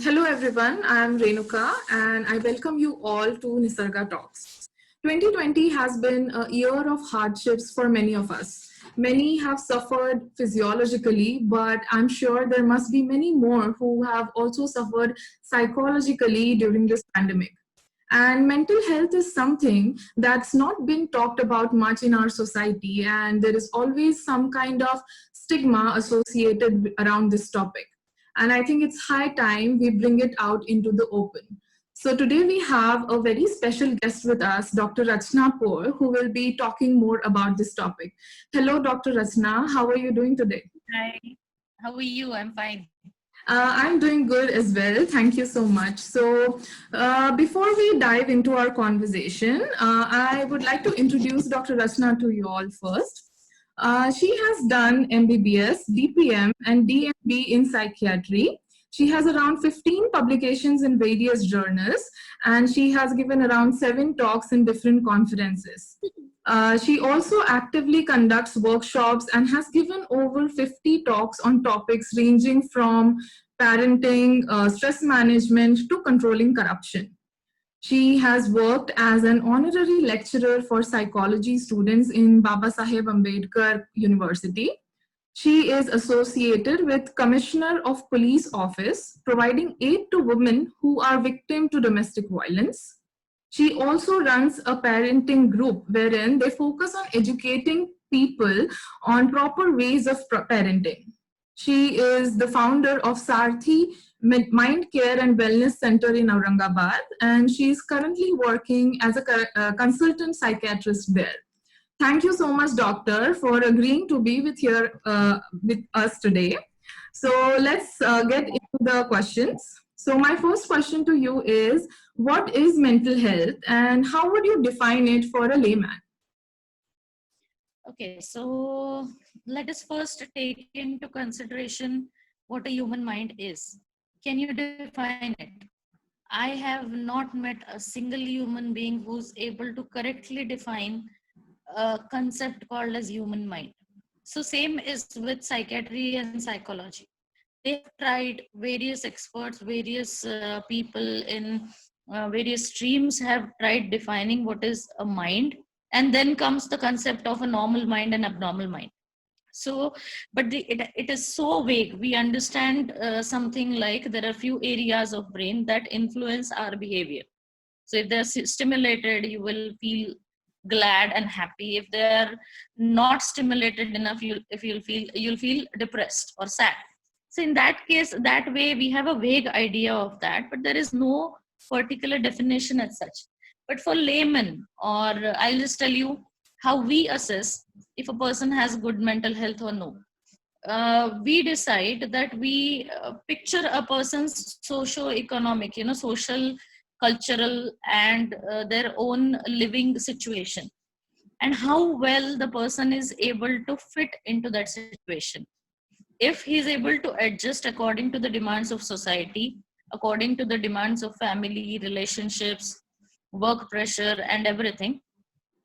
Hello everyone, I am Renuka and I welcome you all to Nisarga Talks. 2020 has been a year of hardships for many of us. Many have suffered physiologically, but I'm sure there must be many more who have also suffered psychologically during this pandemic. And mental health is something that's not been talked about much in our society, and there is always some kind of stigma associated around this topic. And I think it's high time we bring it out into the open. So today we have a very special guest with us, Dr. Rachna Kaur, who will be talking more about this topic. Hello, Dr. Rachna. How are you doing today? Hi, how are you? I'm fine. I'm doing good as well. Thank you so much. So, before we dive into our conversation, I would like to introduce Dr. Rachna to you all first. She has done MBBS, DPM, and DMB in psychiatry. She has around 15 publications in various journals, and she has given around 7 talks in different conferences. She also actively conducts workshops and has given over 50 talks on topics ranging from parenting, stress management to controlling corruption. She has worked as an honorary lecturer for psychology students in Babasaheb Ambedkar University. She is associated with Commissioner of Police Office, providing aid to women who are victim to domestic violence. She also runs a parenting group wherein they focus on educating people on proper ways of parenting. She is the founder of Sarthi Mind Care and Wellness Center in Aurangabad, and she is currently working as a consultant psychiatrist there. Thank you so much, doctor, for agreeing to be with us today. So let's get into the questions. So my first question to you is, what is mental health and how would you define it for a layman? Okay, so let us first take into consideration what a human mind is. Can you define it? I have not met a single human being who's able to correctly define a concept called as human mind. So same is with psychiatry and psychology. They've tried, various experts, various people in various streams have tried defining what is a mind, and then comes the concept of a normal mind and abnormal mind. So but it is so vague. We understand something like there are few areas of brain that influence our behavior. So if they're stimulated, you will feel glad and happy. If they're not stimulated enough, you'll feel depressed or sad. So in that case, that way we have a vague idea of that, but there is no particular definition as such. But for laymen, or I'll just tell you how we assess if a person has good mental health or no. We decide that we picture a person's socio-economic, social, cultural, and their own living situation, and how well the person is able to fit into that situation. If he is able to adjust according to the demands of society, according to the demands of family, relationships, work pressure, and everything,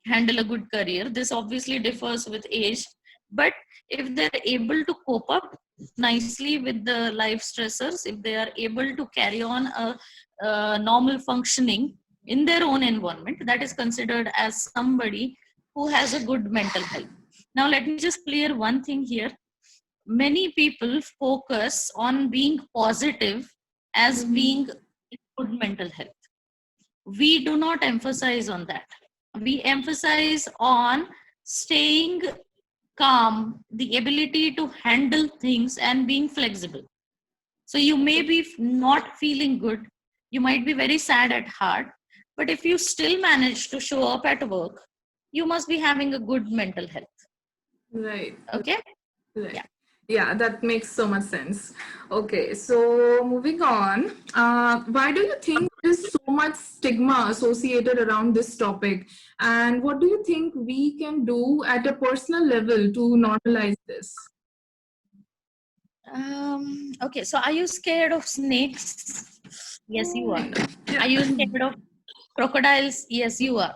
handle a good career. This obviously differs with age, but if they're able to cope up nicely with the life stressors, if they are able to carry on a normal functioning in their own environment, that is considered as somebody who has a good mental health. Now, let me just clear one thing here. Many people focus on being positive as being in good mental health. We do not emphasize on that. We emphasize on staying calm, the ability to handle things and being flexible. So you may be not feeling good, you might be very sad at heart, but if you still manage to show up at work, you must be having a good mental health. Right. Okay? Right. Yeah. Yeah, that makes so much sense. Okay, so moving on, why do you think there's so much stigma associated around this topic? And what do you think we can do at a personal level to normalize this? Okay, so are you scared of snakes? Yes, you are. Are you scared of crocodiles? Yes, you are.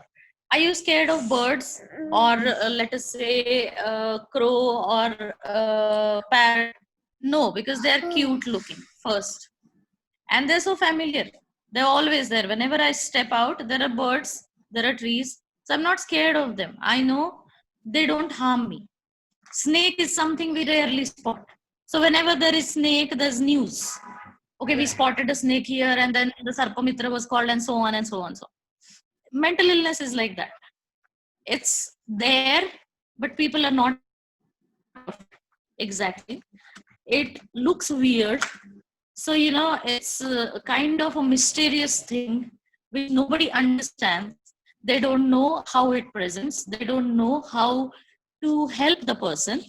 Are you scared of birds, or let us say crow or parrot? No, because they are cute looking first. And they're so familiar. They're always there. Whenever I step out, there are birds, there are trees. So I'm not scared of them. I know they don't harm me. Snake is something we rarely spot. So whenever there is snake, there's news. Okay, we spotted a snake here, and then the Sarpamitra was called, and so on and so on. So mental illness is like that. It's there, but people are not exactly. It looks weird. So, it's a kind of a mysterious thing which nobody understands. They don't know how it presents. They don't know how to help the person.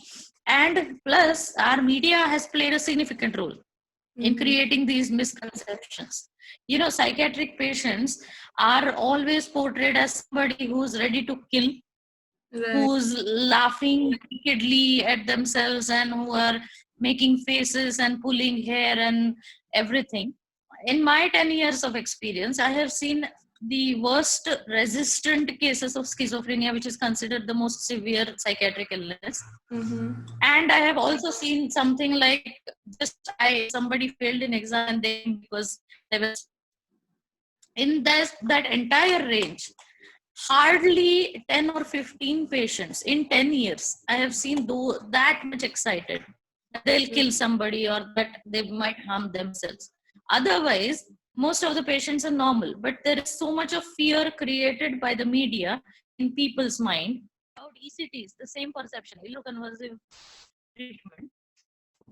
And plus, our media has played a significant role in creating these misconceptions. Psychiatric patients are always portrayed as somebody who's ready to kill, who's laughing wickedly at themselves, and who are making faces and pulling hair and everything. In my 10 years of experience, I have seen the worst resistant cases of schizophrenia, which is considered the most severe psychiatric illness. And I have also seen something like somebody failed in exam and because they were in that entire range. Hardly 10 or 15 patients in 10 years I have seen that much excited that they'll kill somebody or that they might harm themselves. Otherwise, most of the patients are normal, but there is so much of fear created by the media in people's mind about ECTs, the same perception, illoconvulsive treatment.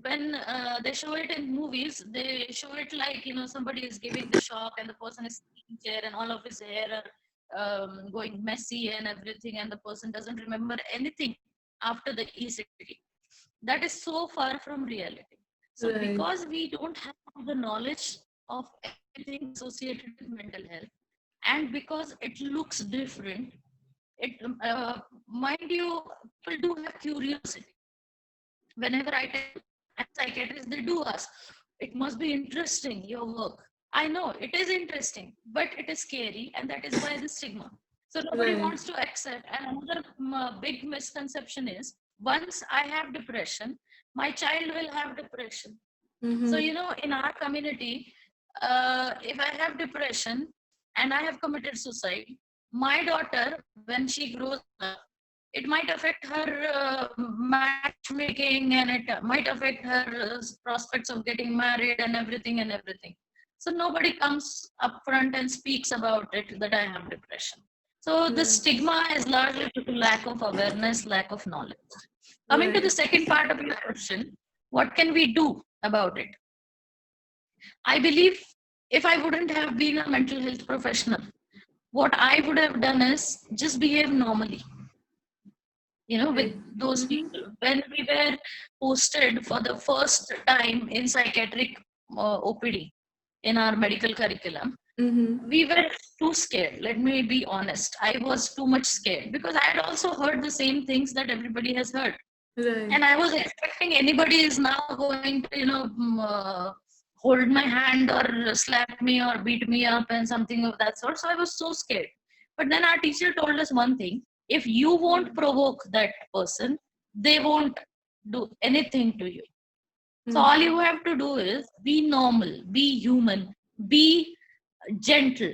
When they show it in movies, they show it like, somebody is giving the shock and the person is sitting there and all of his hair are going messy and everything, and the person doesn't remember anything after the ECT. That is so far from reality. So because we don't have the knowledge of everything associated with mental health, and because it looks different, mind you, people do have curiosity. Whenever I tell psychiatrists, they do ask, it must be interesting, your work. I know it is interesting, but it is scary, and that is why the stigma. So nobody wants to accept. And another big misconception is, once I have depression, my child will have depression. So, in our community, if I have depression and I have committed suicide, my daughter, when she grows up, it might affect her matchmaking, and it might affect her prospects of getting married and everything and everything. So nobody comes up front and speaks about it that I have depression. So the stigma is largely due to lack of awareness, lack of knowledge. Coming to the second part of your question, what can we do about it? I believe if I wouldn't have been a mental health professional, what I would have done is just behave normally. With those people. When we were posted for the first time in psychiatric OPD in our medical curriculum, we were too scared. Let me be honest. I was too much scared because I had also heard the same things that everybody has heard. And I was expecting anybody is now going to, hold my hand or slap me or beat me up and something of that sort. So I was so scared. But then our teacher told us one thing: if you won't provoke that person, they won't do anything to you. So all you have to do is be normal, be human, be gentle,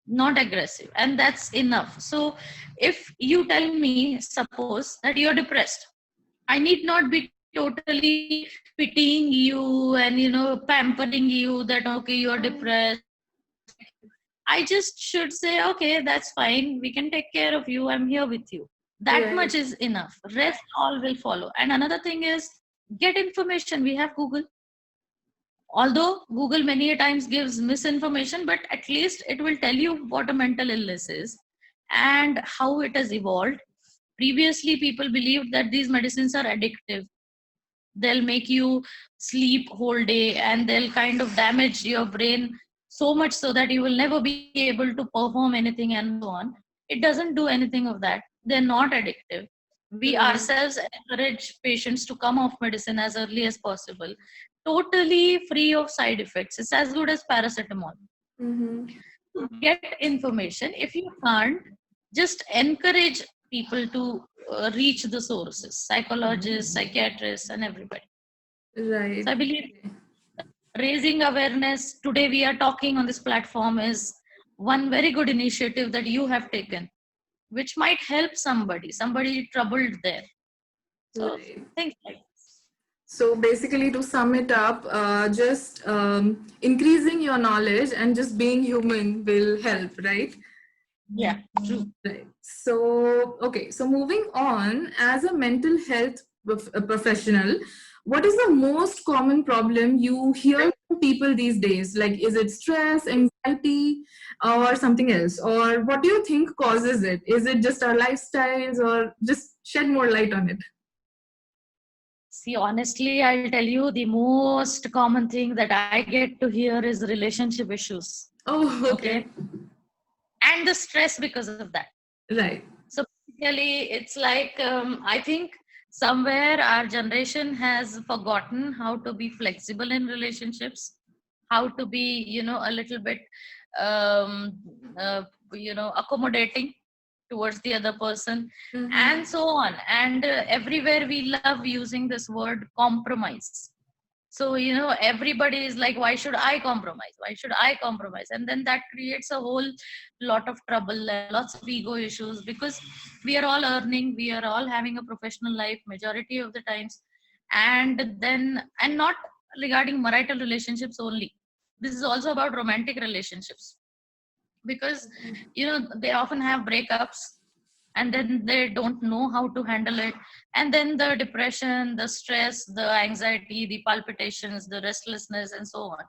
not aggressive, and that's enough. So if you tell me, suppose that you're depressed, I need not be totally pitying you and pampering you that okay, you're depressed. I just should say, okay, that's fine, we can take care of you, I'm here with you. That much is enough. Rest all will follow. And another thing is, get information. We have Google. Although Google many a times gives misinformation, but at least it will tell you what a mental illness is and how it has evolved. Previously, people believed that these medicines are addictive. They'll make you sleep whole day and they'll kind of damage your brain so much so that you will never be able to perform anything and so on. It doesn't do anything of that. They're not addictive. We ourselves encourage patients to come off medicine as early as possible, totally free of side effects. It's as good as paracetamol. Get information. If you can't, just encourage people to reach the sources, psychologists, psychiatrists, and everybody. Right. So I believe raising awareness today we are talking on this platform is one very good initiative that you have taken, which might help somebody troubled there. So Right. things like this. So basically, to sum it up, just increasing your knowledge and just being human will help, right? Yeah, true. Right. So, okay. So moving on, as a mental health professional, what is the most common problem you hear from people these days? Like, is it stress, anxiety, or something else? Or what do you think causes it? Is it just our lifestyles, or just shed more light on it? See, honestly, I'll tell you the most common thing that I get to hear is relationship issues. Oh, Okay. okay. And the stress because of that. Right. So basically, it's like I think somewhere our generation has forgotten how to be flexible in relationships, how to be, a little bit, um, accommodating towards the other person, Mm-hmm. and so on. And everywhere we love using this word compromise. So everybody is like, why should I compromise, why should I compromise? And then that creates a whole lot of trouble, lots of ego issues, because we are all earning, we are all having a professional life majority of the times. And not regarding marital relationships only, this is also about romantic relationships, because they often have breakups, and then they don't know how to handle it, and then the depression, the stress, the anxiety, the palpitations, the restlessness, and so on.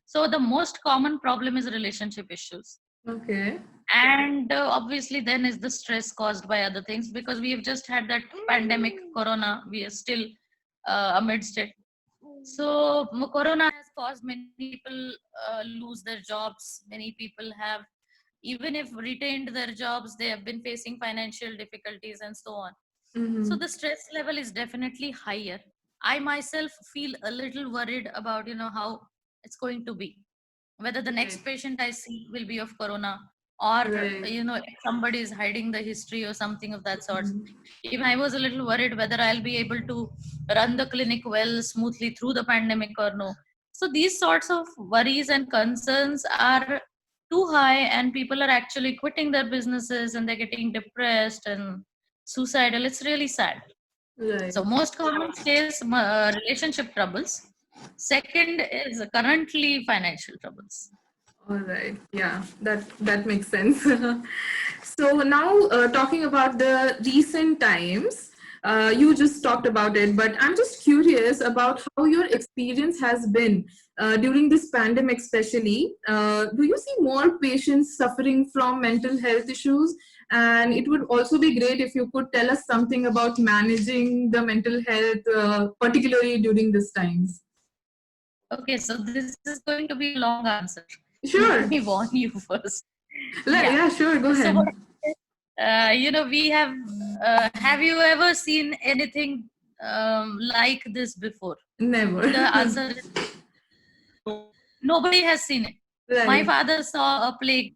So the most common problem is relationship issues. Okay. And obviously then is the stress caused by other things, because we have just had that pandemic corona, we are still amidst it. So corona has caused many people lose their jobs. Many people have, even if retained their jobs, they have been facing financial difficulties and so on. So Mm-hmm. the stress level is definitely higher. I myself feel a little worried about how it's going to be, whether the next Right. patient I see will be of corona, or Right. if somebody is hiding the history or something of that sort. Mhm. Even I was a little worried whether I'll be able to run the clinic well smoothly through the pandemic or no. So these sorts of worries and concerns are too high, and people are actually quitting their businesses, and they're getting depressed and suicidal. It's really sad. Right. So most common is relationship troubles. Second is currently financial troubles. All right. Yeah, that makes sense. So now, talking about the recent times, you just talked about it, but I'm just curious about how your experience has been during this pandemic, especially. Do you see more patients suffering from mental health issues? And it would also be great if you could tell us something about managing the mental health, particularly during these times. Okay, so this is going to be a long answer. Let Sure. me warn you first. Yeah. Yeah, sure. Go So, ahead. we have you ever seen anything like this before? Never. The answer is no. Nobody has seen it. My Right. father saw a plague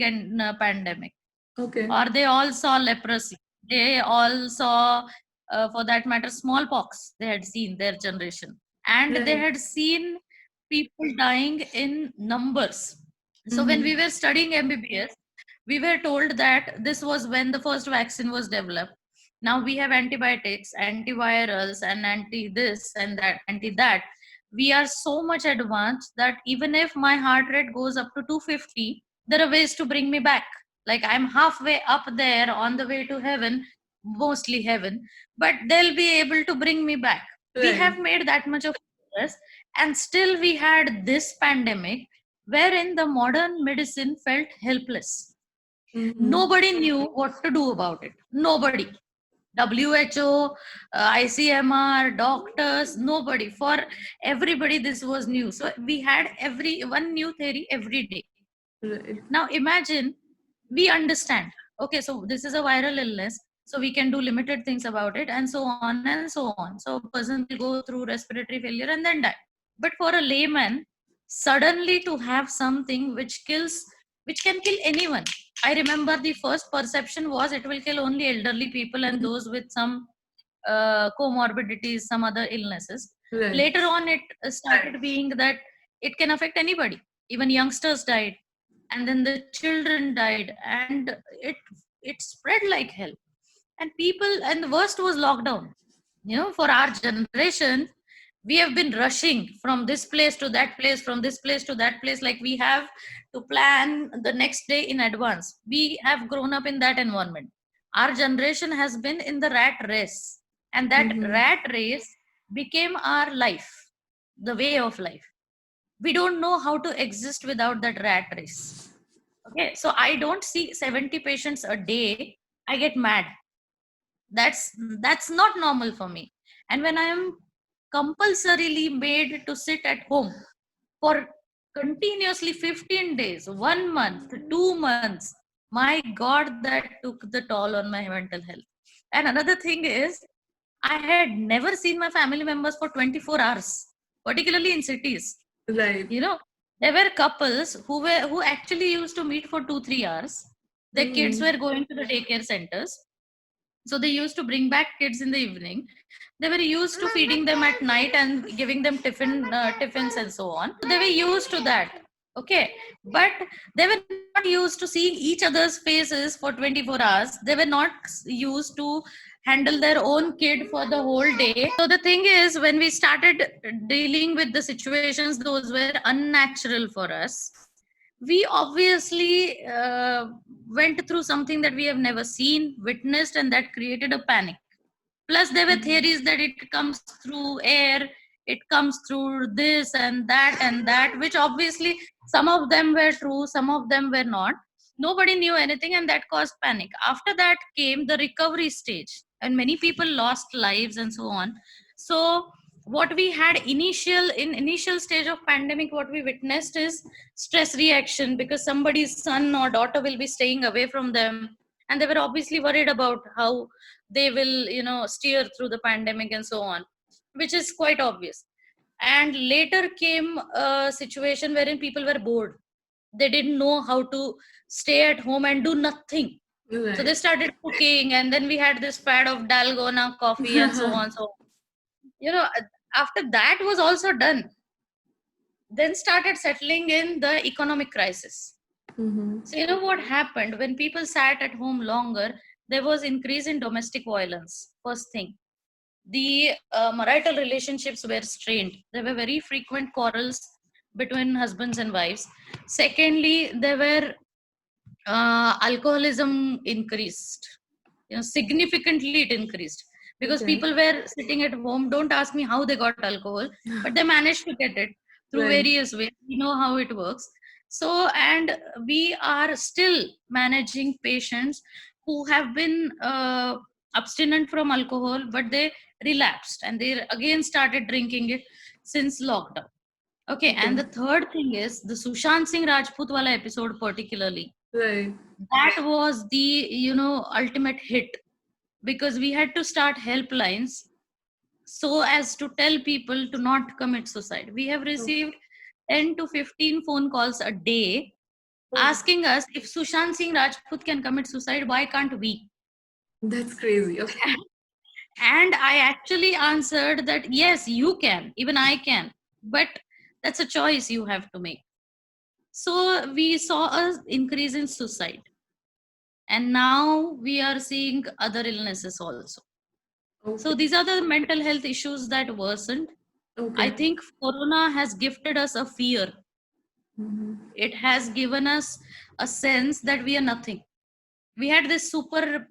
and pandemic, Okay. or they all saw leprosy. They all saw, for that matter, smallpox. They had seen their generation, and they Right. had seen people dying in numbers. So when Mm-hmm. we were studying MBBS, we were told that this was when the first vaccine was developed. Now we have antibiotics, antivirals, and anti this and that, anti that. We are so much advanced that even if my heart rate goes up to 250, there are ways to bring me back. Like I'm halfway up there on the way to heaven, mostly heaven, but they'll be able to bring me back. We Right. have made that much of progress, and still we had this pandemic wherein the modern medicine felt helpless. Mm-hmm. Nobody knew what to do about it. Nobody. WHO, ICMR, doctors, nobody. For everybody, this was new. So we had every one new theory every day. Right. Now imagine, we understand. Okay, so this is a viral illness, so we can do limited things about it, and so on and so on. So a person will go through respiratory failure and then die. But for a layman, suddenly to have something which can kill anyone. I remember the first perception was it will kill only elderly people and those with some comorbidities, some other illnesses. Right. Later on, it started being that It can affect anybody. Even youngsters died, and then the children died, and it spread like hell. And people, and the worst was lockdown. For our generation, we have been rushing from this place to that place, from this place to that place, like we have to plan the next day in advance. We have grown up in that environment. Our generation has been in the rat race, and that rat race became our life, the way of life. We don't know how to exist without that rat race. Okay, so I don't see 70 patients a day. I get mad. That's not normal for me. And when I am compulsorily made to sit at home for continuously 15 days, 1 month, 2 months, my God, that took the toll on my mental health. And another thing is, I had never seen my family members for 24 hours, particularly in cities. Right. There were couples who actually used to meet for 2-3 hours. Their kids were going to the daycare centers, so they used to bring back kids in the evening. They were used to feeding them at night and giving them tiffins and so on. They were used to that. Okay, but they were not used to seeing each other's faces for 24 hours. They were not used to handle their own kid for the whole day. So the thing is, when we started dealing with the situations, those were unnatural for us. We obviously went through something that we have never seen, witnessed, and that created a panic. Plus, there were theories that it comes through air, it comes through this and that, which obviously some of them were true, some of them were not. Nobody knew anything, and that caused panic. After that came the recovery stage, and many people lost lives and so on. So what we had initial stage of pandemic, what we witnessed is stress reaction, because somebody's son or daughter will be staying away from them, and they were obviously worried about how they will steer through the pandemic and so on, which is quite obvious. And later came a situation wherein people were bored. They didn't know how to stay at home and do nothing. Right. So they started cooking, and then we had this fad of dalgona coffee and so on. So after that was also done, then started settling in the economic crisis. So what happened when people sat at home longer? There was increase in domestic violence. First thing, the marital relationships were strained. There were very frequent quarrels between husbands and wives. Secondly, there were alcoholism increased. Significantly it increased, because Okay. people were sitting at home. Don't ask me how they got alcohol, but they managed to get it through Right. various ways. We know how it works. So, and we are still managing patients who have been abstinent from alcohol, but they relapsed and they again started drinking it since lockdown. Okay, and the third thing is the Sushant Singh Rajput wala episode particularly. Right. That was the ultimate hit, because we had to start helplines so as to tell people to not commit suicide. We have received 10 to 15 phone calls a day asking us, if Sushant Singh Rajput can commit suicide, why can't we? That's crazy. Okay. And I actually answered that yes, you can, even I can, but that's a choice you have to make. So we saw an increase in suicide, and now we are seeing other illnesses also. So these are the mental health issues that worsened. I think Corona has gifted us a fear. It has given us a sense that we are nothing. We had this Superman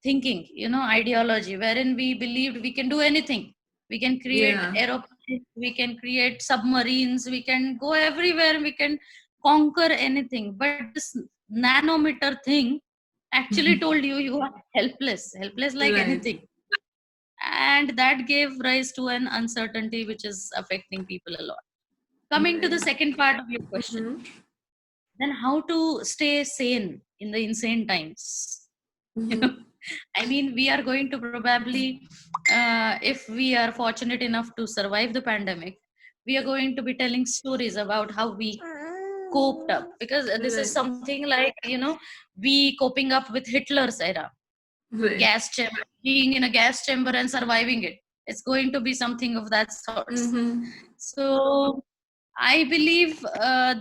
thinking, ideology, wherein we believed we can do anything. We can create aeroplanes, we can create submarines, we can go everywhere, we can conquer anything. But this nanometer thing actually told you are helpless like anything. And that gave rise to an uncertainty which is affecting people a lot. Coming to the second part of your question, then how to stay sane in the insane times. I mean, we are going to probably, if we are fortunate enough to survive the pandemic, we are going to be telling stories about how we coped up, because this is something like we coping up with Hitler's era. Gas chamber, being in a gas chamber and surviving it. It's going to be something of that sort. Mm-hmm. So I believe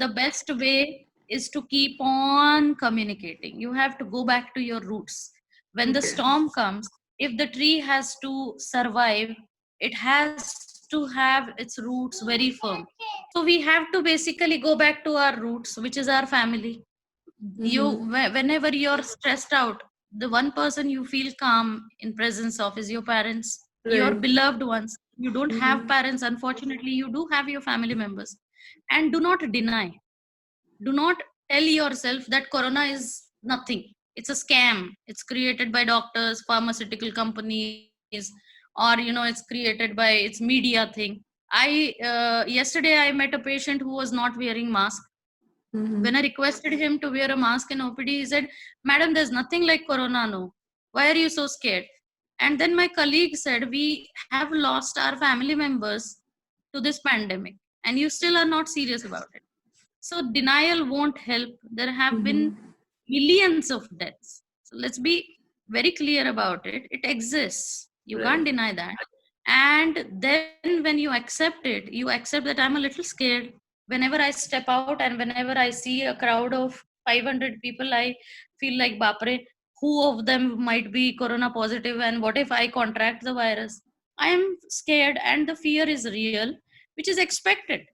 the best way is to keep on communicating. You have to go back to your roots. When the Okay. storm comes, if the tree has to survive, it has to have its roots very firm. So we have to basically go back to our roots, which is our family. Mm-hmm. Whenever you're stressed out, the one person you feel calm in presence of is your parents, your Right. beloved ones. You don't have Mm-hmm. parents, unfortunately, you do have your family members. And do not deny, do not tell yourself that corona is nothing, it's a scam, it's created by doctors, pharmaceutical companies, or it's created by its media thing. Yesterday I met a patient who was not wearing mask. When I Mm-hmm. requested him to wear a mask in OPD, he said, "Madam, there's nothing like corona, no. Why are you so scared?" And then my colleague said, "We have lost our family members to this pandemic, and you still are not serious about it." So denial won't help. There have been Mm-hmm. millions of deaths. So let's be very clear about it. It exists. You can't Right. deny that. And then when you accept it, you accept that I'm a little scared. Whenever I step out and whenever I see a crowd of 500 people, I feel like, Bapre, who of them might be corona positive, and what if I contract the virus? I am scared, and the fear is real, which is expected.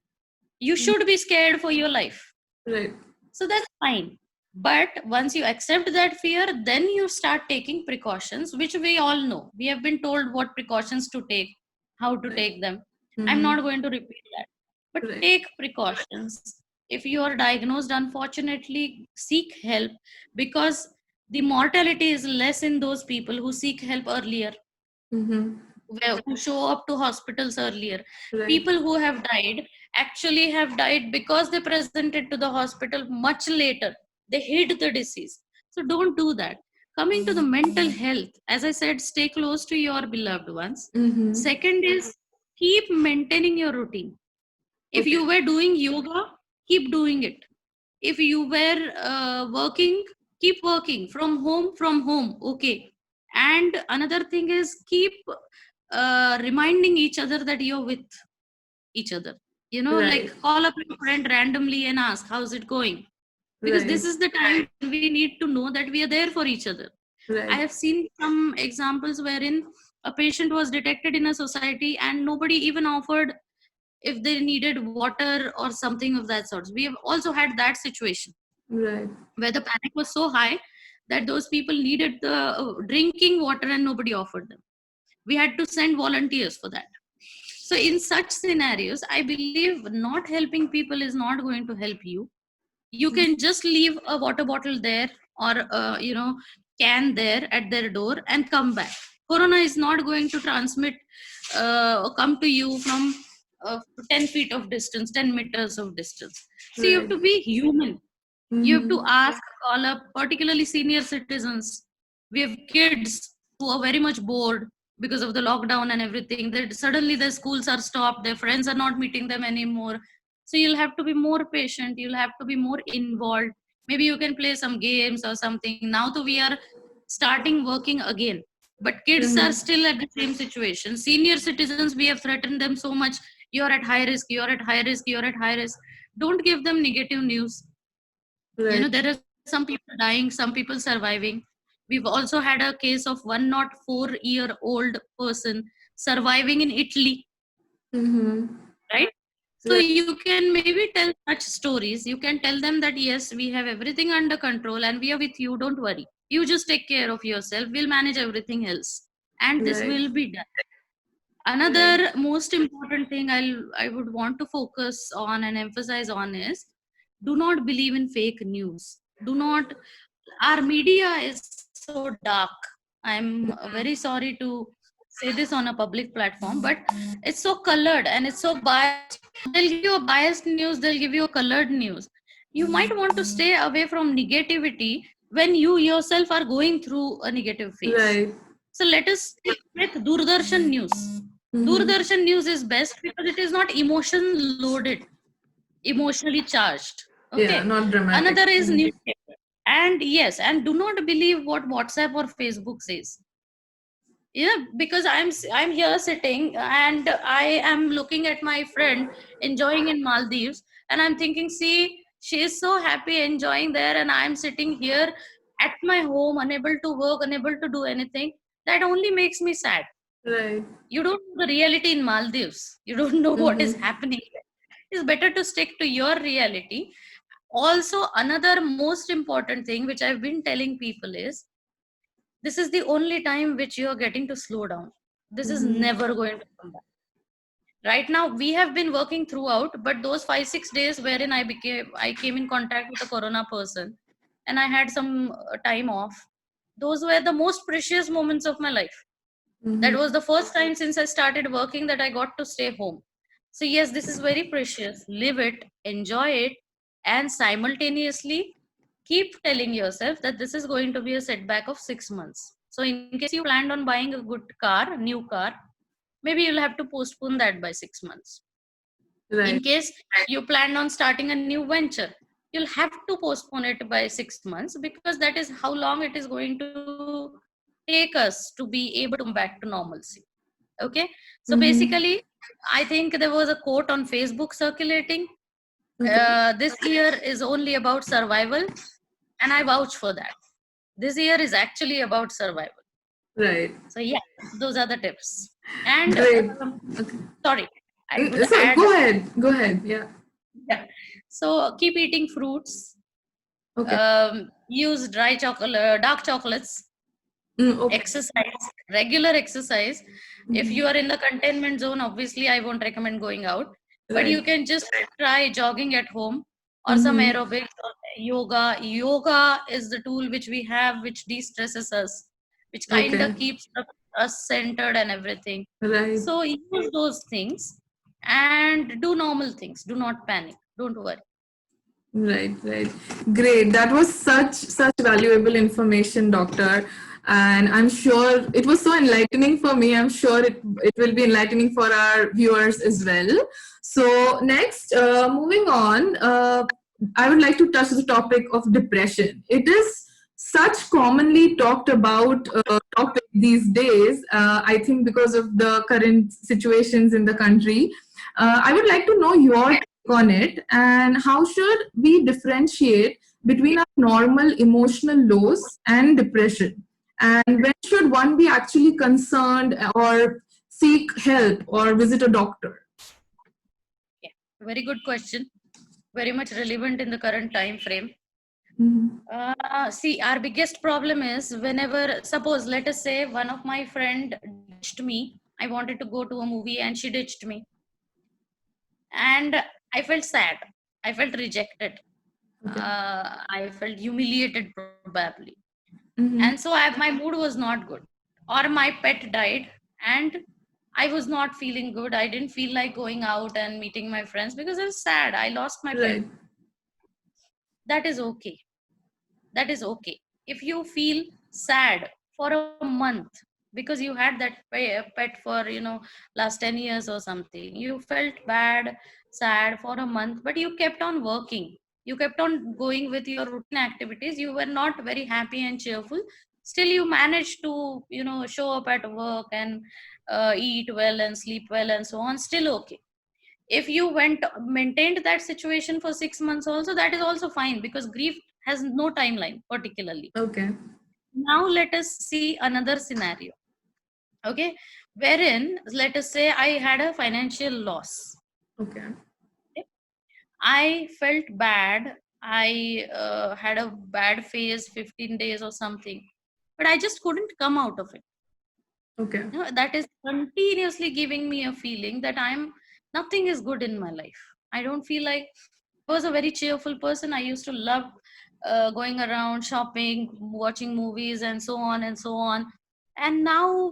You should be scared for your life. Right. So that's fine. But once you accept that fear, then you start taking precautions, which we all know. We have been told what precautions to take, how to Right. take them. I'm Mm-hmm. not going to repeat that. But Right. take precautions. If you are diagnosed, unfortunately, seek help, because the mortality is less in those people who seek help earlier, Mm-hmm. who show up to hospitals earlier. Right. People who have died actually have died because they presented to the hospital much later. They hid the disease. So don't do that. Coming to the mental health, as I said, stay close to your beloved ones. Mm-hmm. Second is, keep maintaining your routine. If Okay. you were doing yoga, keep doing it. If you were working, keep working from home, okay. And another thing is, keep reminding each other that you're with each other. Like, Right. call up your friend randomly and ask, how's it going? Because this Right. is the time when we need to know that we are there for each other. I Right. have seen some examples wherein a patient was detected in a society and nobody even offered if they needed water or something of that sort. We have also had that situation Right. where the panic was so high that those people needed the drinking water and nobody offered them. We had to send volunteers for that. So in such scenarios, I believe not helping people is not going to help you. You can just leave a water bottle there, or can there at their door and come back. Corona is not going to transmit come to you from 10 feet of distance, 10 meters of distance. So you have Right. to be human. You have to Mm-hmm. ask, call up, particularly senior citizens. We have kids who are very much bored because of the lockdown and everything. That suddenly their schools are stopped, their friends are not meeting them anymore. So you'll have to be more patient, you'll have to be more involved. Maybe you can play some games or something. Now that we are starting working again, but kids are Mm-hmm. still at the same situation. Senior citizens, we have threatened them so much. You're at high risk, you're at high risk, you're at high risk. Don't give them negative news. Right. There are some people dying, some people surviving. We've also had a case of 104-year-old person surviving in Italy, Mm-hmm. right? So Right. you can maybe tell such stories. You can tell them that yes, we have everything under control and we are with you, don't worry, you just take care of yourself, we'll manage everything else, and this Right. will be done. Right. Another most important thing I would want to focus on and emphasize on is, do not believe in fake news. Do not. Our media is so dark. I'm very sorry to say this on a public platform, but it's so colored and it's so biased. They'll give you a biased news, they'll give you a colored news. You might want to stay away from negativity when you yourself are going through a negative phase. Right. So let us stick with Doordarshan News. Mm-hmm. Doordarshan News is best because it is not emotion loaded, emotionally charged. Yeah, Okay. not dramatic. Another is Mhm. newspaper. And yes, and do not believe what WhatsApp or Facebook says. Yeah, because I'm here sitting and I am looking at my friend enjoying in Maldives, and I'm thinking, see, she is so happy enjoying there, and I'm sitting here at my home, unable to work, unable to do anything. That only makes me sad. Right. You don't know the reality in Maldives. You don't know what is Mm-hmm. happening there. It's better to stick to your reality. Also, another most important thing which I've been telling people is, this is the only time which you are getting to slow down. This is Mm-hmm. never going to come back. Right now, we have been working throughout, but those 5 6 days wherein I came in contact with a corona person, and I had some time off. Those were the most precious moments of my life. That was Mm-hmm. the first time since I started working that I got to stay home. So yes, this is very precious. Live it, enjoy it, and simultaneously keep telling yourself that this is going to be a setback of 6 months. So in case you planned on buying a good car, new car, maybe you'll have to postpone that by 6 months. In Right. case you planned on starting a new venture, you'll have to postpone it by 6 months, because that is how long it is going to take us to be able to come back to normalcy. Okay, so Mm-hmm. basically, I think there was a quote on Facebook circulating, Okay. this year is only about survival, and I vouch for that. This year is actually about survival. Right. So yeah, those are the tips. And Great. Okay. sorry, I would So add, go ahead. Go ahead. Yeah. yeah, so keep eating fruits, Okay. use dry chocolate, dark chocolates, Okay. exercise, regular exercise. If Mm-hmm. you are in the containment zone, obviously I won't recommend going out, but you Right. can just try jogging at home, or some Mm-hmm. aerobics or yoga. Yoga is the tool which we have, which de-stresses us, which kind Okay. of keeps us centered and everything. Right. So use those things and do normal things. Do not panic. Don't worry. Right, right. Great. That was such valuable information, doctor. And I'm sure it was so enlightening for me. I'm sure it will be enlightening for our viewers as well. So next, moving on, I would like to touch the topic of depression. It is such commonly talked about topic these days. I think because of the current situations in the country. I would like to know your take on it, and how should we differentiate between our normal emotional lows and depression, and when should one be actually concerned or seek help or visit a doctor? Yeah. Very good question. Very much relevant in the current time frame. Mhm. See, our biggest problem is whenever, suppose, let us say one of my friend ditched me. I wanted to go to a movie and she ditched me, and I felt sad. I felt rejected. Okay. I felt humiliated probably, and Mhm. so my mood was not good. Or my pet died, and I was not feeling good. I didn't feel like going out and meeting my friends because I was sad. I lost my pet. Right. That is okay. That is okay. If you feel sad for a month because you had that pet for last 10 years or something, you felt bad, sad for a month, but you kept on working, you kept on going with your routine activities, you were not very happy and cheerful, still you managed to show up at work and eat well and sleep well and so on, still okay. If you went maintained that situation for 6 months also, that is also fine, because grief has no timeline particularly. Okay. Now let us see another scenario. Okay, wherein let us say I had a financial loss. Okay. Okay? I felt bad. I had a bad phase, 15 days or something, but I just couldn't come out of it. Okay. That is continuously giving me a feeling that I'm nothing is good in my life. I don't feel like, I was a very cheerful person. I used to love going around shopping, watching movies and so on and so on. And now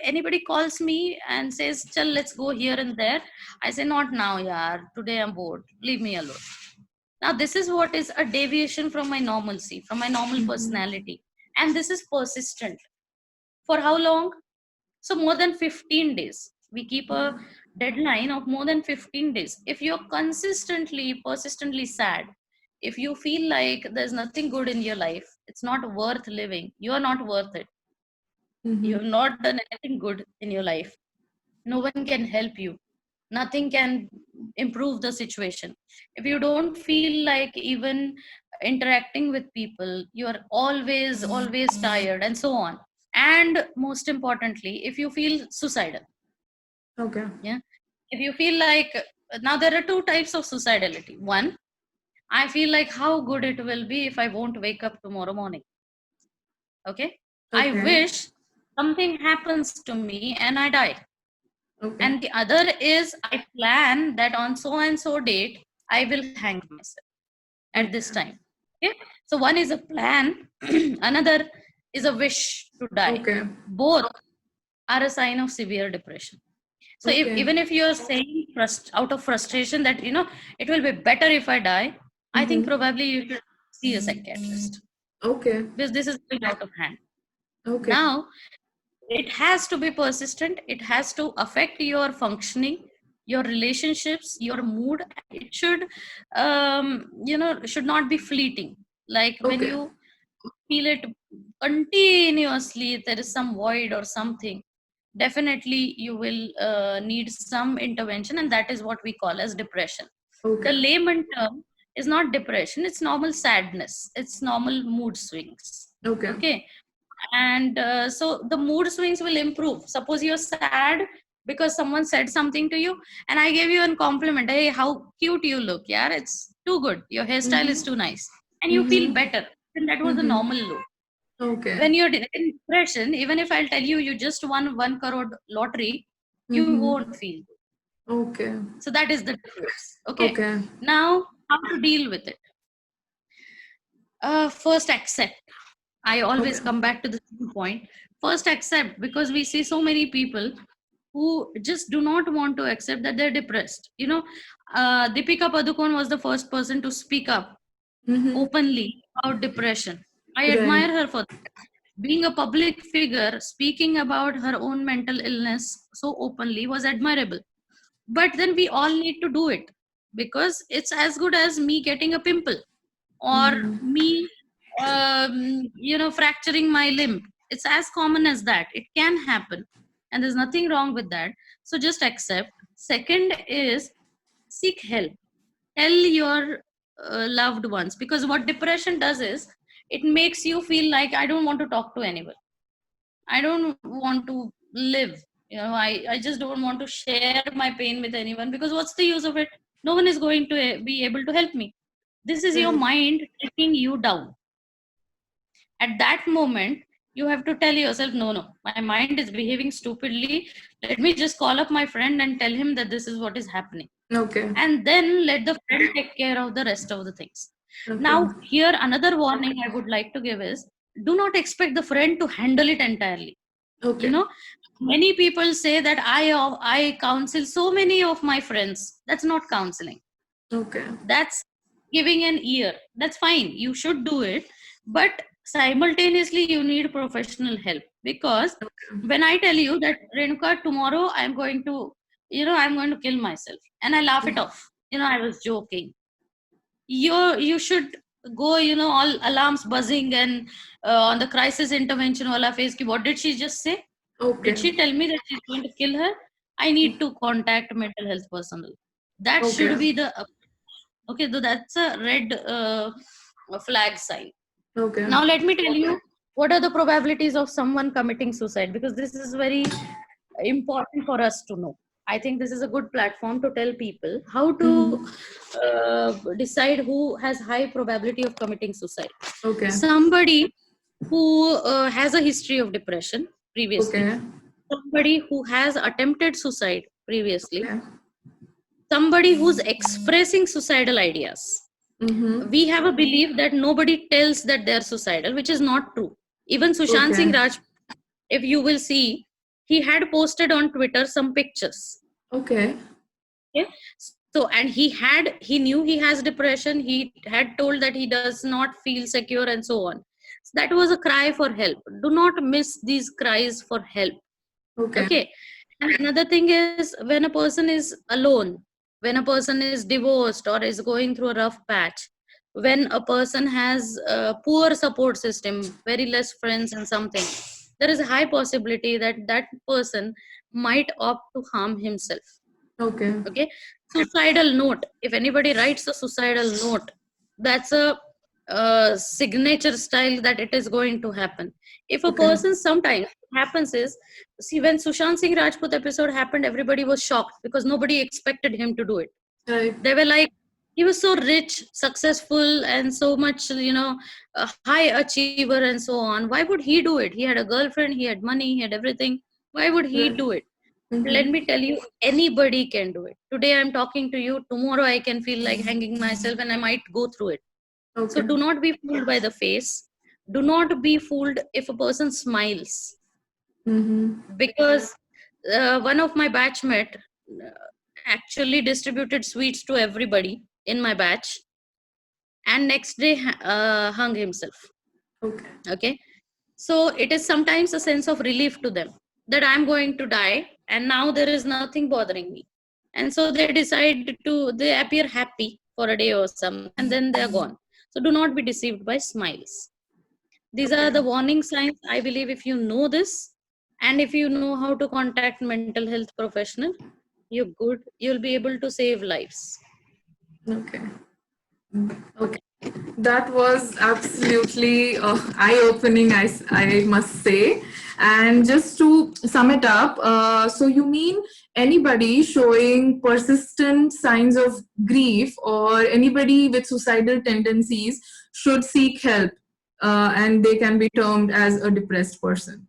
anybody calls me and says, chal, let's go here and there, I say, not now, yaar, today I'm bored, leave me alone. Now this is what is a deviation from my normalcy, from my normal Mhm. personality, and this is persistent. For how long? So more than 15 days. We keep a deadline of more than 15 days. If you're consistently, persistently sad, if you feel like there's nothing good in your life, it's not worth living, you're not worth it. You have not done anything good in your life. No one can help you. Nothing can improve the situation. If you don't feel like even interacting with people, you are always tired and so on. And most importantly, if you feel suicidal, Okay. yeah, if you feel like, now there are two types of suicidality. One, I feel like how good it will be if I won't wake up tomorrow morning. Okay. I Okay. wish something happens to me and I die. Okay. And the other is I plan that on so and so date, I will hang myself at this time. Okay. So one is a plan, another is a wish to die. Okay. Both are a sign of severe depression. So if, Okay. even if you're saying out of frustration that, it will be better if I die, I think probably you should see a psychiatrist, Okay. because this is going out of hand. Okay. Now, it has to be persistent. It has to affect your functioning, your relationships, your mood. It should, should not be fleeting. Like when Okay. you feel it continuously, there is some void or something, definitely you will need some intervention, and that is what we call as depression. The Okay. layman term is not depression, it's normal sadness, it's normal mood swings. Okay. Okay. And so the mood swings will improve. Suppose you're sad because someone said something to you, and I gave you a compliment, hey, how cute you look, yeah, it's too good, your hairstyle is too nice, and you feel better, and that was the normal look. Okay. When you're in depression, even if I'll tell you you just won 1 crore lottery, you won't feel good. Okay. So that is the difference. Okay. Okay. Now, how to deal with it? First, accept. I always come back to the same point. First, accept, because we see so many people who just do not want to accept that they're depressed. Deepika Padukone was the first person to speak up openly about depression. I admire her for that. Being a public figure, speaking about her own mental illness so openly was admirable. But then we all need to do it, because it's as good as me getting a pimple, or me fracturing my limb. It's as common as that. It can happen, and there's nothing wrong with that. So just accept. Second is seek help. Tell your loved ones, because what depression does is it makes you feel like, I don't want to talk to anyone, I don't want to live, I just don't want to share my pain with anyone, because what's the use of it? No one is going to be able to help me. This is your mind taking you down. At that moment, you have to tell yourself, no, my mind is behaving stupidly, let me just call up my friend and tell him that this is what is happening. Okay. And then let the friend take care of the rest of the things. Okay. Now, here another warning I would like to give is, do not expect the friend to handle it entirely. Okay. Many people say that I counsel so many of my friends. That's not counseling. Okay. That's giving an ear. That's fine, you should do it, but simultaneously you need professional help. Because when I tell you that, Renuka, tomorrow I'm going to kill myself, and I laugh it off, I was joking, you should go, all alarms buzzing, and on the crisis intervention wala phase ki, what did she just say? Okay. Did she tell me that she's going to kill her? I need to contact mental health personnel. That should be the okay, so that's a red flag sign. Okay. Now let me tell you, what are the probabilities of someone committing suicide, because this is very important for us to know. I think this is a good platform to tell people how to decide who has high probability of committing suicide. Okay. Somebody who has a history of depression previously. Okay. Somebody who has attempted suicide previously. Okay. Somebody who's expressing suicidal ideas. We have a belief that nobody tells that they're suicidal, which is not true. Even Sushant Singh Rajput, if you will see, he had posted on Twitter some pictures. Okay. So, and he knew he has depression. He had told that he does not feel secure and so on. So that was a cry for help. Do not miss these cries for help. Okay. And another thing is, when a person is alone, when a person is divorced or is going through a rough patch, when a person has a poor support system, very less friends and something, there is a high possibility that that person might opt to harm himself. Okay. Okay, suicidal note. If anybody writes a suicidal note, that's a signature style that it is going to happen. If a Okay. person, sometimes happens is, see, when Sushant Singh Rajput episode happened, everybody was shocked because nobody expected him to do it. Right. They were like, he was so rich, successful, and so much, a high achiever and so on. Why would he do it? He had a girlfriend, he had money, he had everything. Why would he Right. do it? Let Mm-hmm. me tell you, anybody can do it. Today I'm talking to you, tomorrow I can feel like hanging myself and I might go through it. So Okay. do not be fooled by the face. Do not be fooled if a person smiles. Mm-hmm. Because one of my batchmate actually distributed sweets to everybody in my batch, and next day hung himself. Okay. Okay. So it is sometimes a sense of relief to them that I'm going to die and now there is nothing bothering me. And so they decide to, they appear happy for a day or something and then they're gone. So do not be deceived by smiles. These are Okay. the warning signs. I believe if you know this and if you know how to contact mental health professional, you're good. You'll be able to save lives. Okay. Okay. That was absolutely eye-opening, I must say. And just to sum it up, so you mean anybody showing persistent signs of grief or anybody with suicidal tendencies should seek help, and they can be termed as a depressed person,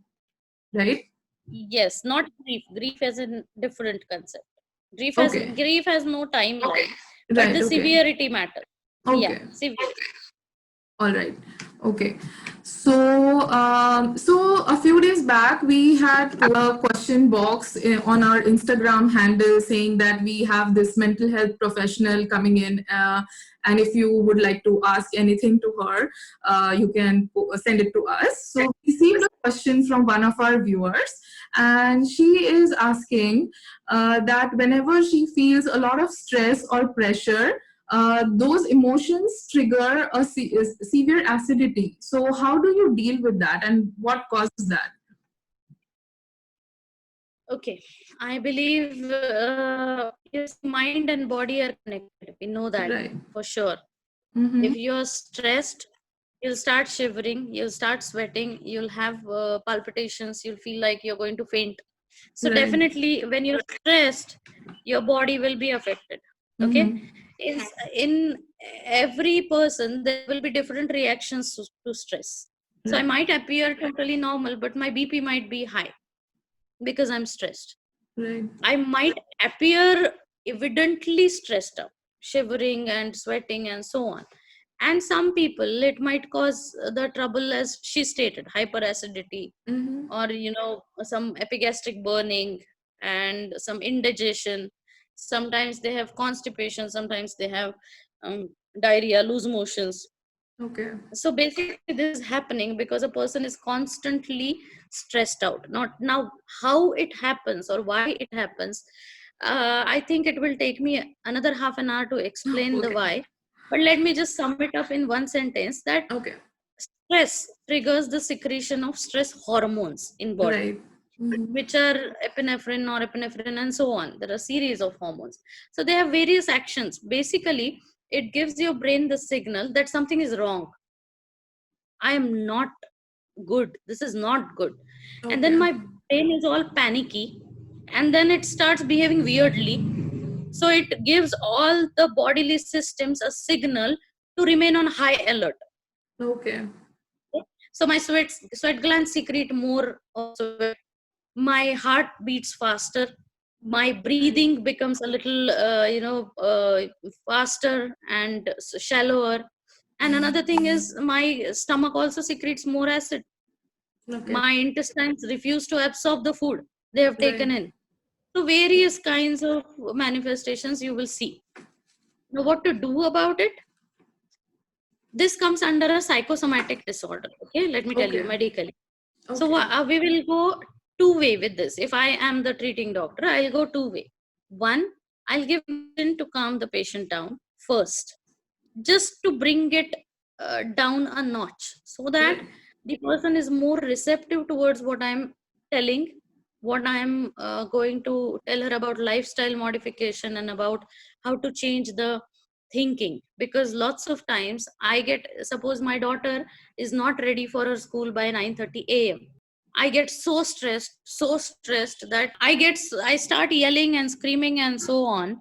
right? Yes, not grief. Grief is a different concept. Okay. Grief has no timeline, but Right. the Okay. severity matters. Yeah, Okay. severe. All right. Okay. So a few days back, we had put a question box on our Instagram handle saying that we have this mental health professional coming in, and if you would like to ask anything to her, you can send it to us. So we received a question from one of our viewers, and she is asking that whenever she feels a lot of stress or pressure, those emotions trigger a severe acidity. So how do you deal with that and what causes that? Okay, I believe yes, mind and body are connected. We know that Right. for sure. Mm-hmm. If you're stressed, you'll start shivering, you'll start sweating, you'll have palpitations, you'll feel like you're going to faint. So Right. definitely, when you're stressed, your body will be affected. Okay, Mm-hmm. in every person there will be different reactions to stress. So I Right. might appear totally normal, but my BP might be high because I'm stressed. Right. I might appear evidently stressed out, shivering and sweating and so on. And some people, it might cause the trouble, as she stated, hyperacidity, Mm-hmm. or some epigastric burning and some indigestion. Sometimes they have constipation, sometimes they have diarrhea, loose motions. Okay. So basically this is happening because a person is constantly stressed out. Not now how it happens or why it happens, I think it will take me another half an hour to explain the Okay. why, but let me just sum it up in one sentence that Okay. stress triggers the secretion of stress hormones in body, Right. Mm-hmm. which are epinephrine, norepinephrine, and so on. There are series of hormones. So they have various actions. Basically, it gives your brain the signal that something is wrong. I am not good. This is not good. And then Okay. my brain is all panicky. And then it starts behaving weirdly. So it gives all the bodily systems a signal to remain on high alert. Okay. So my sweat glands secrete more of sweat. My heart beats faster. My breathing becomes a little, faster and shallower. And another thing is my stomach also secretes more acid. Okay. My intestines refuse to absorb the food they have taken Right. in. So various kinds of manifestations you will see. Now what to do about it? This comes under a psychosomatic disorder. Okay, let me tell you Okay. medically. So Okay. we will go two-way with this. If I am the treating doctor, I'll go two-way. One, I'll give medicine to calm the patient down first, just to bring it down a notch, so that Right. the person is more receptive towards what I'm telling, what I'm going to tell her about lifestyle modification and about how to change the thinking. Because lots of times I get, suppose my daughter is not ready for her school by 9:30 a.m. I get so stressed that I start yelling and screaming and so on,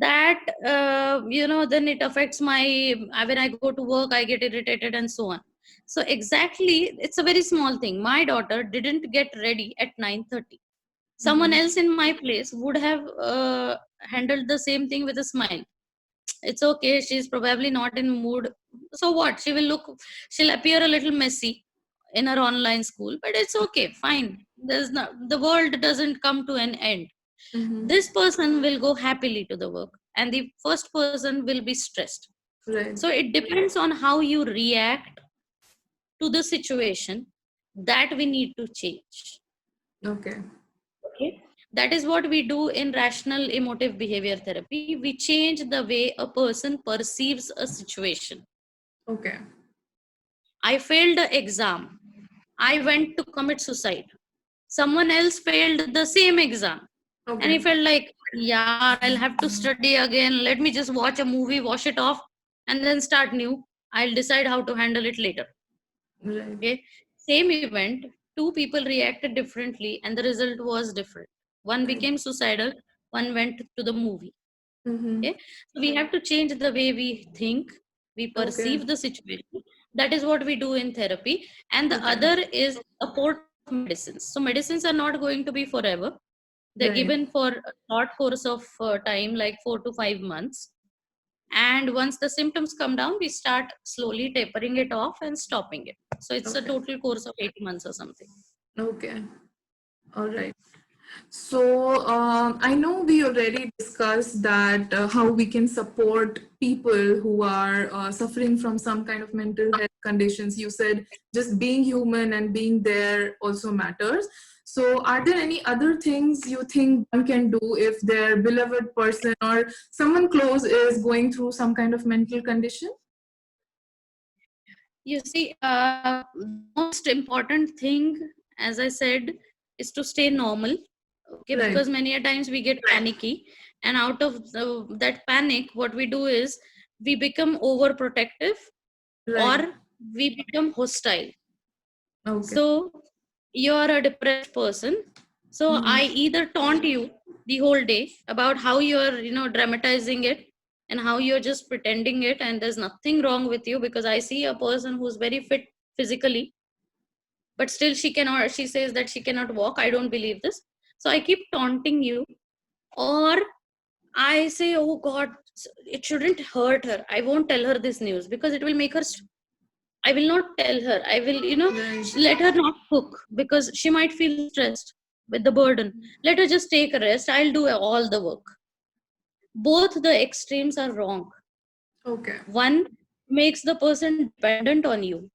that then it affects my, when I go to work I get irritated and so on. So exactly, it's a very small thing. My daughter didn't get ready at 9:30. Someone Mhm. else in my place would have handled the same thing with a smile. It's okay, she's probably not in mood. So what, she'll appear a little messy in her online school, but it's okay, fine. There's no, the world doesn't come to an end. Mhm. This person will go happily to the work, and the first person will be stressed. Right. So it depends on how you react to the situation, that we need to change. Okay. Okay, that is what we do in rational emotive behavior therapy. We change the way a person perceives a situation. Okay. I failed the exam, I went to commit suicide. Someone else failed the same exam, and he Okay. felt like, yeah, I'll have to study again, let me just watch a movie, wash it off, and then start new. I'll decide how to handle it later. Right. Okay, same event, two people reacted differently and the result was different. One Right. became suicidal, one went to the movie. Mhm. Okay, so we have to change the way we think, we Okay. perceive the situation. That is what we do in therapy. And the Okay. other is support of medicines. So medicines are not going to be forever. They're Right. given for a short course of time, like 4 to 5 months. And once the symptoms come down, we start slowly tapering it off and stopping it. So it's a Okay. total course of 80 months or something. Okay. All right. So I know we already discussed that how we can support people who are suffering from some kind of mental health conditions. You said just being human and being there also matters. So are there any other things you think one can do if their beloved person or someone close is going through some kind of mental condition? You see, the most important thing, as I said, is to stay normal. Okay, Right. because many a times we get panicky, and out of that panic, what we do is we become overprotective, Right. or we become hostile. Okay. So you are a depressed person. So Mhm. I either taunt you the whole day about how you are, dramatizing it, and how you're just pretending it, and there's nothing wrong with you, because I see a person who's very fit physically, but still she says that she cannot walk. I don't believe this. So I keep taunting you, or I say, oh God, it shouldn't hurt her. I won't tell her this news because it will make her. I will not tell her. I will, Right. let her not cook because she might feel stressed with the burden. Let her just take a rest. I'll do all the work. Both the extremes are wrong. Okay. One makes the person dependent on you,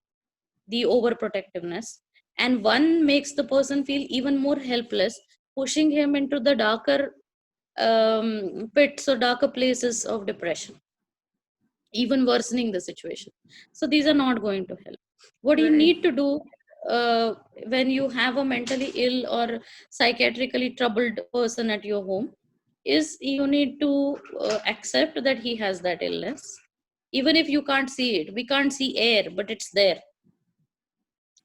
the overprotectiveness, and one makes the person feel even more helpless, pushing him into the darker pits or darker places of depression, even worsening the situation. So these are not going to help. What you Right. need to do uh, when you have a mentally ill or psychiatrically troubled person at your home is you need to accept that he has that illness. Even if you can't see it, we can't see air, but it's there.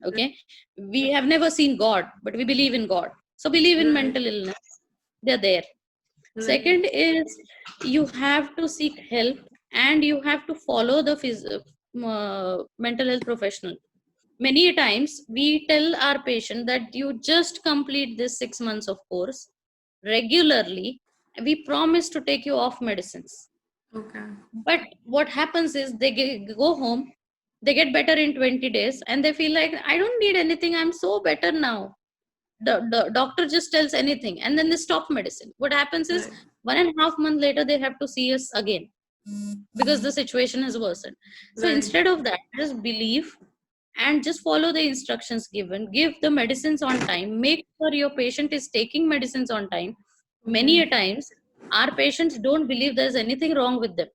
Okay, we have never seen God, but we believe in God. So believe in Right. mental illness, they're there. Right. Second is you have to seek help, and you have to follow the mental health professional. Many a times we tell our patient that you just complete this 6 months of course regularly, we promise to take you off medicines. Okay. But what happens is go home, they get better in 20 days, and they feel like, I don't need anything, I'm so better now. The doctor just tells anything, and then they stop medicine. What happens is Right. 1.5 months later they have to see us again because the situation has worsened. So Right. instead of that, just believe and just follow the instructions given. Give the medicines on time. Make sure your patient is taking medicines on time. Many Okay. a times our patients don't believe there's anything wrong with them,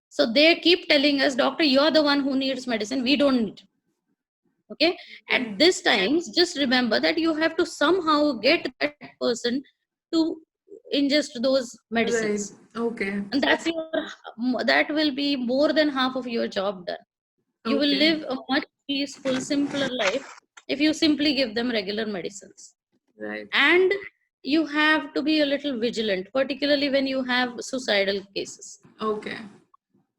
so they keep telling us, doctor, you're the one who needs medicine, we don't need. Okay, at this times, just remember that you have to somehow get that person to ingest those Right. medicines, Okay. and that will be more than half of your job done. You will Okay. live a much peaceful, simpler life if you simply give them regular medicines. Right. And you have to be a little vigilant, particularly when you have suicidal cases, Okay.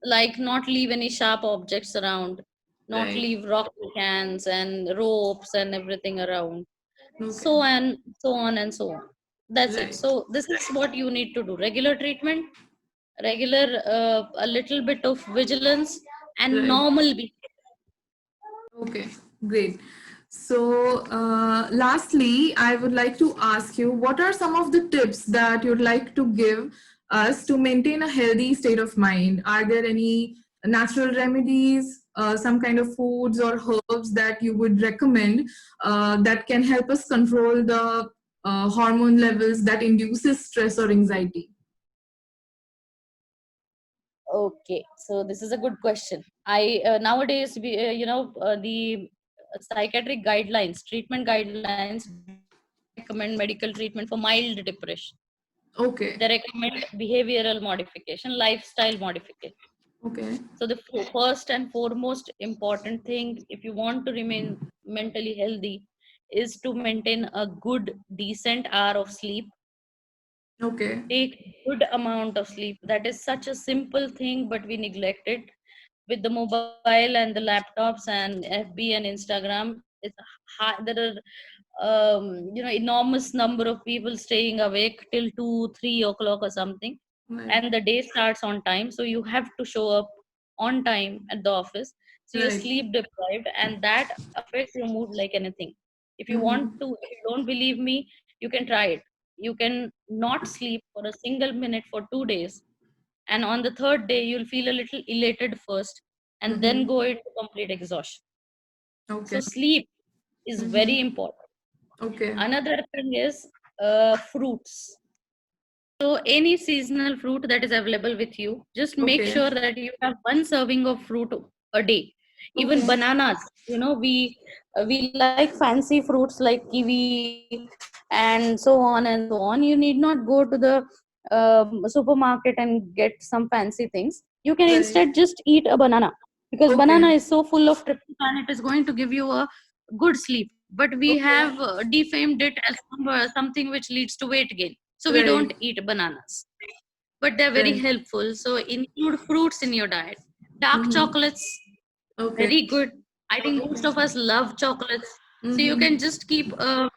like not leave any sharp objects around, not Right. leave rock cans and ropes and everything around, Okay. so on and so on. That's it. Right. So this is what you need to do: regular treatment, regular a little bit of vigilance, and Right. normal behavior. Okay. Great. So, lastly, I would like to ask you, what are some of the tips that you'd like to give us to maintain a healthy state of mind? Are there any natural remedies, some kind of foods or herbs that you would recommend that can help us control the hormone levels that induces stress or anxiety? Okay, so this is a good question. I nowadays the psychiatric guidelines, treatment guidelines don't recommend medical treatment for mild depression. Okay. They recommend behavioral modification, lifestyle modification. Okay. So the first and foremost important thing, if you want to remain mentally healthy, is to maintain a good, decent hour of sleep. Okay. Take good amount of sleep. That is such a simple thing, but we neglect it. With the mobile and the laptops and FB and Instagram, it's high, there are enormous number of people staying awake till 2, 3 o'clock or something, Right. and the day starts on time. So you have to show up on time at the office. So you're Right. sleep deprived, and that affects your mood like anything. Mm-hmm. If you don't believe me, you can try it. You can not sleep for a single minute for 2 days, and on the third day you'll feel a little elated first, and then Mm-hmm. go into complete exhaustion. Okay. So sleep is very Mm-hmm. important. Okay. Another thing is fruits. So any seasonal fruit that is available with you, just make Okay. sure that you have one serving of fruit a day. Even Okay. bananas, we like fancy fruits like kiwi and so on and so on. You need not go to the supermarket and get some fancy things. You can instead Right. just eat a banana, because banana Okay. is so full of tryptophan. It is going to give you a good sleep. But we Okay. have defamed it as something which leads to weight gain, so we Right. don't eat bananas, but they're very Right. helpful. So include fruits in your diet. Dark Mm-hmm. chocolates, Okay. very good. I think most Okay. of us love chocolates. So you can Mm-hmm. just keep a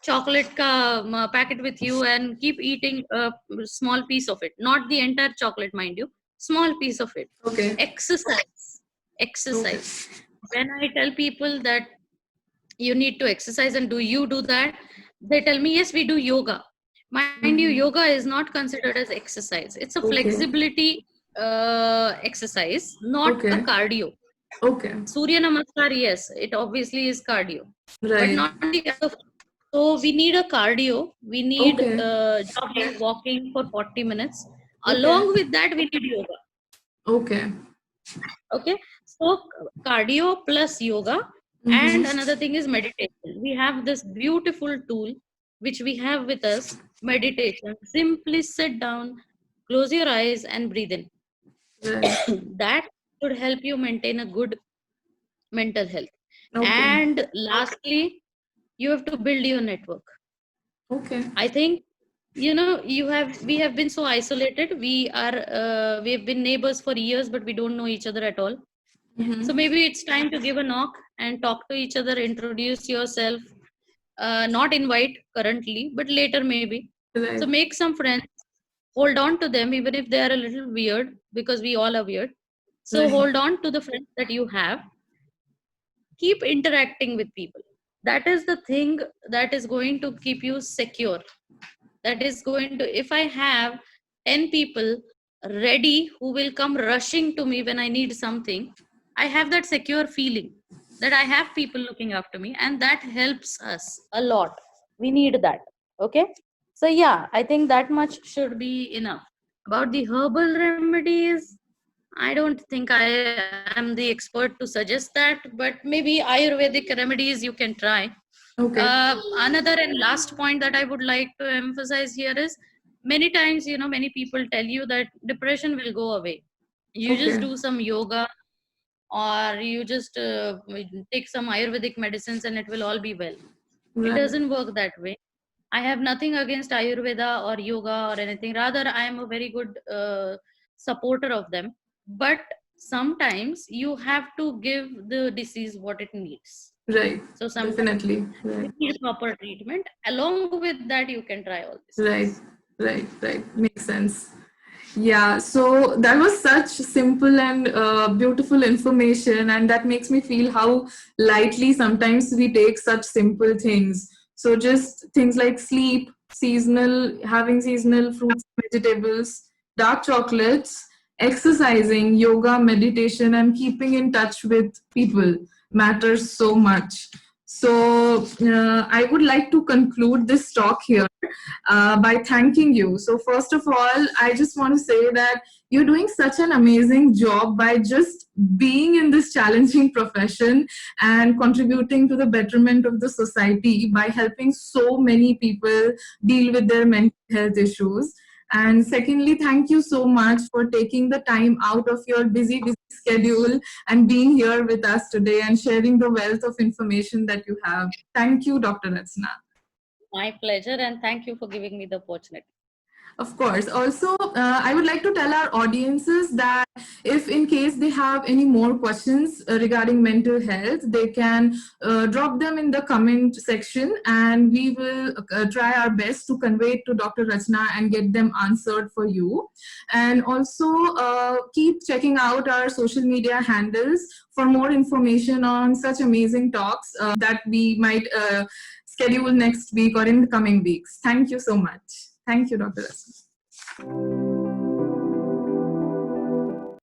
chocolate packet with you and keep eating a small piece of it. Not the entire chocolate, mind you. Small piece of it. Okay. Exercise. Okay. Exercise. When I tell people that you need to exercise and do you do that, they tell me yes, we do yoga. Mind you, yoga Mm-hmm. is not considered as exercise. It's a Okay. flexibility exercise, not a Okay. cardio. Okay. Surya namaskar, yes, it obviously is cardio, but Right. not the other. So we need a cardio, we need Okay. jogging, walking for 40 minutes. Okay. Along with that, we need yoga. Okay. Okay, so cardio plus yoga. And Mm-hmm. another thing is meditation. We have this beautiful tool which we have with us, meditation. Simply sit down, close your eyes and breathe in. Right. That should help you maintain a good mental health. Okay. And lastly, you have to build your network. Okay. I think, we have been so isolated. We have been neighbors for years, but we don't know each other at all. So Mm-hmm. maybe it's time to give a knock and talk to each other, introduce yourself. Not invite currently, but later maybe. So Right. make some friends, hold on to them, even if they are a little weird, because we all are weird. So Right. hold on to the friends that you have. Keep interacting with people. That is the thing that is going to keep you secure. That is going to, if I have 10 people ready who will come rushing to me when I need something, I have that secure feeling that I have people looking after me, and that helps us a lot. We need that. Okay, so yeah, I think that much should be enough. About the herbal remedies, I don't think I am the expert to suggest that, but maybe Ayurvedic remedies you can try. Okay. Another and last point that I would like to emphasize here is many times, many people tell you that depression will go away. You just Okay. do some yoga or you just take some Ayurvedic medicines and it will all be well. It Right. doesn't work that way. I have nothing against Ayurveda or yoga or anything. Rather, I am a very good supporter of them. But sometimes you have to give the disease what it needs. Right. So sometimes Definitely. you Right. need proper treatment. Along with that, you can try all these Right. things. Right. Right. Makes sense. Yeah, so that was such simple and beautiful information, and that makes me feel how lightly sometimes we take such simple things. So, just things like sleep, having seasonal fruits, vegetables, dark chocolates, exercising, yoga, meditation, and keeping in touch with people matters so much. So, I would like to conclude this talk here by thanking you. So, first of all, I just want to say that you're doing such an amazing job by just being in this challenging profession and contributing to the betterment of the society by helping so many people deal with their mental health issues. And secondly, thank you so much for taking the time out of your busy schedule and being here with us today and sharing the wealth of information that you have. Thank you, Dr. Ratsna. My pleasure, and thank you for giving me the opportunity. Of course. Also, I would like to tell our audiences that if in case they have any more questions regarding mental health, they can drop them in the comment section and we will try our best to convey it to Dr. Rachna and get them answered for you. And also keep checking out our social media handles for more information on such amazing talks that we might schedule next week or in the coming weeks. Thank you so much. Thank you, Dr. Rasul.